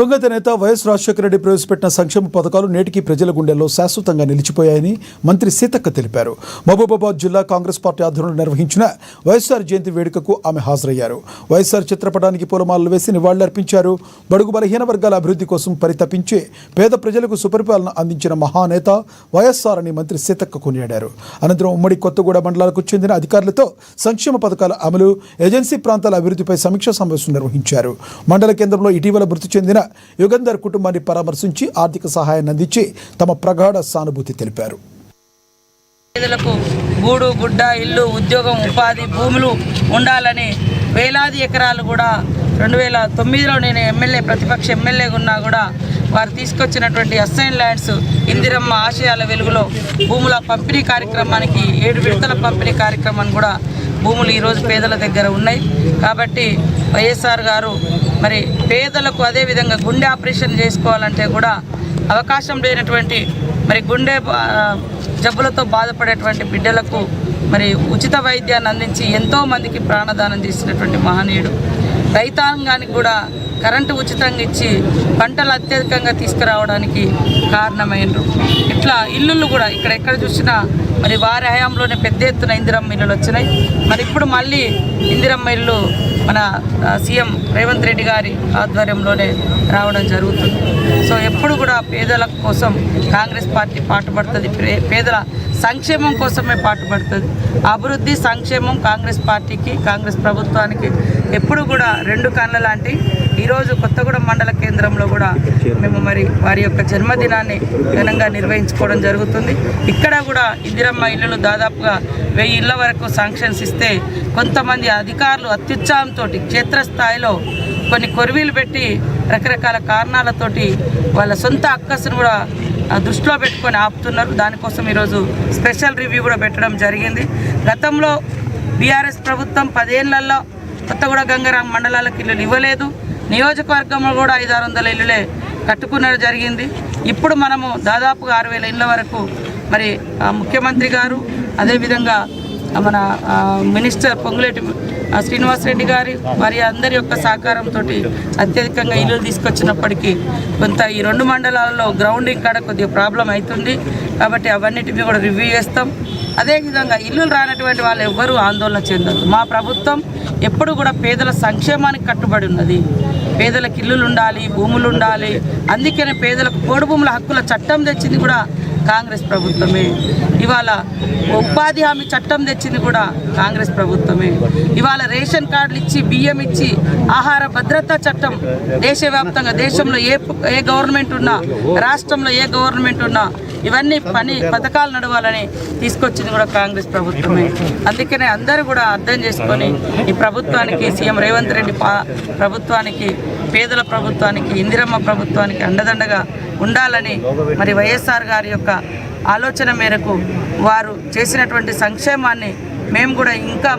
దివంగత నేత వైఎస్ రాజశేఖర రెడ్డి ప్రవేశపెట్టిన సంక్షేమ పథకాలు నేటికి ప్రజల గుండెల్లో శాశ్వతంగా నిలిచిపోయాయని మంత్రి సీతక్క తెలిపారు. మహబూబాబాద్ జిల్లా కాంగ్రెస్ పార్టీ ఆధ్వర్యంలో నిర్వహించిన వైఎస్ఆర్ జయంతి వేడుకకు ఆమె హాజరయ్యారు. వైఎస్ఆర్ చిత్రపటానికి పూలమాలలు వేసి నివాళులర్పించారు. బడుగు బలహీన వర్గాల అభివృద్ధి కోసం పరితపించి పేద ప్రజలకు సుపరిపాలన అందించిన మహానేత వైఎస్ఆర్ అని మంత్రి సీతక్క కొనియాడారు. అనంతరం ఉమ్మడి కొత్తగూడ మండలాలకు చెందిన అధికారులతో సంక్షేమ పథకాల అమలు, ఏజెన్సీ ప్రాంతాల అభివృద్ధిపై సమీక్షా సమావేశం నిర్వహించారు. మండల కేంద్రంలో ఇటీవల మృతి చెందిన యుగంధర్ కుటుంబాన్ని పరామర్శించి ఆర్థిక సహాయాన్ని అందించి తమ ప్రగాఢ సానుభూతి తెలిపారు. పేదలకు గూడు, గుడ్డ, ఇల్లు, ఉద్యోగం, ఉపాధి, భూములు ఉండాలని వేలాది ఎకరాలు కూడా 2009లో నేను ప్రతిపక్ష ఎమ్మెల్యేగా ఉన్నా కూడా వారు తీసుకొచ్చినటువంటి అసైన్ ల్యాండ్స్ ఇందిరమ్మ ఆశయాల వెలుగులో భూముల పంపిణీ కార్యక్రమానికి 7 విడతల పంపిణీ కార్యక్రమాన్ని కూడా భూములు ఈరోజు పేదల దగ్గర ఉన్నాయి. కాబట్టి వైఎస్ఆర్ గారు మరి పేదలకు అదేవిధంగా గుండె ఆపరేషన్ చేసుకోవాలంటే కూడా అవకాశం లేనటువంటి మరి గుండె జబ్బులతో బాధపడేటువంటి బిడ్డలకు మరి ఉచిత వైద్యాన్ని అందించి ఎంతోమందికి ప్రాణదానం చేసినటువంటి మహనీయుడు. రైతాంగానికి కూడా కరెంటు ఉచితంగా ఇచ్చి పంటలు అత్యధికంగా తీసుకురావడానికి కారణమైనరు. ఇట్లా ఇల్లులు కూడా ఎక్కడ చూసినా మరి వారి హయాంలోనే పెద్ద ఎత్తున ఇందిరమ్మ ఇల్లులు వచ్చినాయి. మరి ఇప్పుడు మళ్ళీ ఇందిరమ్మ ఇల్లు మన సీఎం రేవంత్ రెడ్డి గారి ఆధ్వర్యంలోనే రావడం జరుగుతుంది. సో ఎప్పుడు కూడా పేదల కోసం కాంగ్రెస్ పార్టీ పాటుపడుతుంది, పేదల సంక్షేమం కోసమే పాటుపడుతుంది. అభివృద్ధి, సంక్షేమం కాంగ్రెస్ పార్టీకి, కాంగ్రెస్ ప్రభుత్వానికి ఎప్పుడు కూడా 2 కళ్ళ లాంటి. ఈరోజు కొత్తగూడెం మండల కేంద్రంలో కూడా మేము మరి వారి యొక్క జన్మదినాన్ని ఘనంగా నిర్వహించుకోవడం జరుగుతుంది. ఇక్కడ కూడా ఇందిరమ్మ ఇల్లులు దాదాపుగా 1000 ఇళ్ల వరకు శాంక్షన్స్ ఇస్తే కొంతమంది అధికారులు అత్యుత్సాహంతో క్షేత్రస్థాయిలో కొన్ని కొరివీలు పెట్టి రకరకాల కారణాలతోటి వాళ్ళ సొంత అక్కసును కూడా దృష్టిలో పెట్టుకొని ఆపుతున్నారు. దానికోసం ఈరోజు స్పెషల్ రివ్యూ కూడా పెట్టడం జరిగింది. గతంలో బీఆర్ఎస్ ప్రభుత్వం 10 ఏళ్లలో కొత్తగూడ గంగారాం మండలాలకు ఇల్లులు ఇవ్వలేదు. నియోజకవర్గంలో కూడా 500-600 ఇల్లులే కట్టుకున్నది జరిగింది. ఇప్పుడు మనము దాదాపుగా 6000 ఇళ్ళ వరకు మరి ముఖ్యమంత్రి గారు అదేవిధంగా మన మినిస్టర్ పొంగులేటి శ్రీనివాసరెడ్డి గారి వారి అందరి యొక్క సహకారంతో అత్యధికంగా ఇల్లులు తీసుకొచ్చినప్పటికీ కొంత ఈ 2 మండలాల్లో గ్రౌండింగ్ కాడ కొద్దిగా ప్రాబ్లం అవుతుంది. కాబట్టి అవన్నిటిని కూడా రివ్యూ చేస్తాం. అదేవిధంగా ఇల్లులు రానటువంటి వాళ్ళు ఎవ్వరూ ఆందోళన చెందరు. మా ప్రభుత్వం ఎప్పుడు కూడా పేదల సంక్షేమానికి కట్టుబడి ఉన్నది. పేదలకు ఇల్లులు ఉండాలి, భూములు ఉండాలి. అందుకనే పేదలకు పోడు భూముల హక్కుల చట్టం తెచ్చింది కూడా కాంగ్రెస్ ప్రభుత్వమే. ఇవాళ ఉపాధి హామీ చట్టం తెచ్చింది కూడా కాంగ్రెస్ ప్రభుత్వమే. ఇవాళ రేషన్ కార్డులు ఇచ్చి, బియ్యం ఇచ్చి, ఆహార భద్రతా చట్టం దేశవ్యాప్తంగా దేశంలో ఏ గవర్నమెంట్ ఉన్నా, రాష్ట్రంలో ఏ గవర్నమెంట్ ఉన్నా ఇవన్నీ పథకాలు నడవాలని తీసుకొచ్చింది కూడా కాంగ్రెస్ ప్రభుత్వమే. అందుకనే అందరూ కూడా అర్థం చేసుకొని ఈ ప్రభుత్వానికి, సీఎం రేవంత్ రెడ్డి ప్రభుత్వానికి, పేదల ప్రభుత్వానికి, ఇందిరమ్మ ప్రభుత్వానికి అండదండగా ఉండాలని మరి వైఎస్ఆర్ గారి యొక్క ఆలోచన మేరకు వారు చేసినటువంటి సంక్షేమాన్ని మేము కూడా ఇంకా